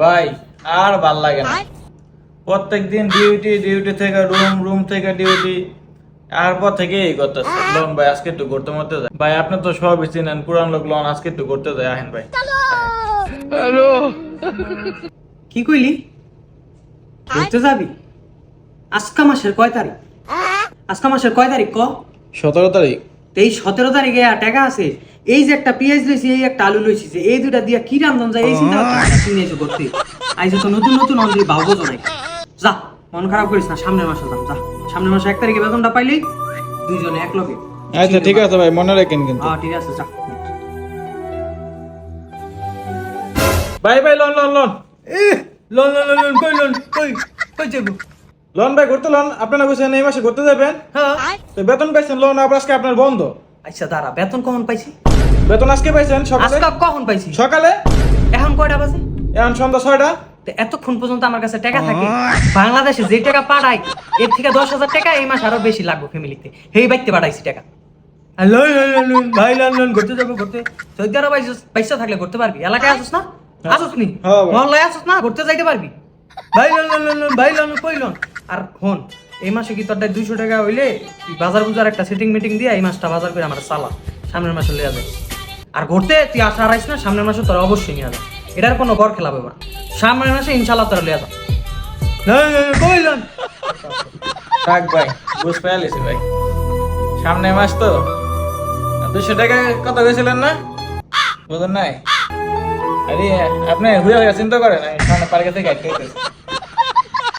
ভাই আর ভাল লাগে না, প্রত্যেকদিন ডিউটি ডিউটি থেকে রুম রুম থেকে ডিউটি, আর পর থেকে এই করতেছে। লোন ভাই আজকে একটু ঘুরতে মরতে যায় ভাই, আপনি তো সবই চিনেন, পুরান লোক লোন আজকে একটু ঘুরতে যায়, আহেন ভাই। কি কইলি? ঘুরতে যাবি? আজকা মাসের কয় তারিখ? আজকা মাসের কয় তারিখ ক? 17 তারিখ। এই 17 তারিখে টাকা আছে, এই যে একটা পেঁয়াজ লইছি, এই একটা আলু লইছি, যে এই দুইটা দিয়া কি রান্ধন যায় এই চিন্তা কিনে এসে করতে আইসে তো নতুন নতুন অন্ধ্রি ভাবো তো নাই। যা মন খারাপ করিস না, সামনের মাসে যাম। যা সামনের মাসে 1 তারিখে বেতনটা পাইলেই দুইজনে এক লগে। আচ্ছা ঠিক আছে ভাই, মনে রাখেন কিন্তু। হ্যাঁ ঠিক আছে, যা। ভাই ভাই loan loan loan loan loan loan কই লোন কই কই যাবো? লোন ভাই ঘুরতে লোন, আপনারা বলছেন এই মাসে ঘুরতে যাবেন, হ্যাঁ তো বেতন পাইছেন, লোন আবার আজকে আপনার বন্ধ। আচ্ছা দাঁড়া, বেতন কখন পাইছি? বেতন আজকে পাইছেন সকালে। আজকে কখন পাইছি? সকালে। এখন কয়টা বাজে? এখন সন্ধ্যা 6টা। তো এতক্ষণ পর্যন্ত আমার কাছে টাকা থাকে, বাংলাদেশে যে টাকা পাঠাই এর থেকে 10,000 টাকা এই মাস আরো বেশি লাগবে ফ্যামিলিতে, হেই বাইতে পাঠাইছি টাকা। আর লোন লোন লোন লোন ভাই লোন লোন ঘুরতে যাবো ঘুরতে, সৌদি আরব পয়সা থাকলে ঘুরতে পারবি, এলাকায় আসুস না? আসুস নি? হ্যাঁ ভাই। মহল্লায় আসুস না? ঘুরতে যাইতে পারবি? ভাই লোন লোন লোন লোন ভাই লোন কই লোন? আর ফোন এই মাসে কি তোর 200 টাকা হইলে তুই বাজার বুজার একটা সেটিং মিটিং দিয়ে এই মাসটা বাজার করে আমার চালা, সামনের মাসে লিয়া যায়। আর ঘুরতে তুই আশা হারাইস না, সামনের মাসে তোরা অবশ্যই নিয়ে যাবে, এটার কোনো গড় খেলাবে না, সামনের মাসে ইনশাল্লাহ তোরা লিয়া যা। কই লোন? থাক ভাই, বুঝ পেয়ালিছি ভাই, সামনে মাস তো। 200 টাকা কত গেছিলেন না, বুঝলেন নাই? আরে আপনি হুয়া চিন্তা করেন, আমি সামনে পার্কে থেকে আটকে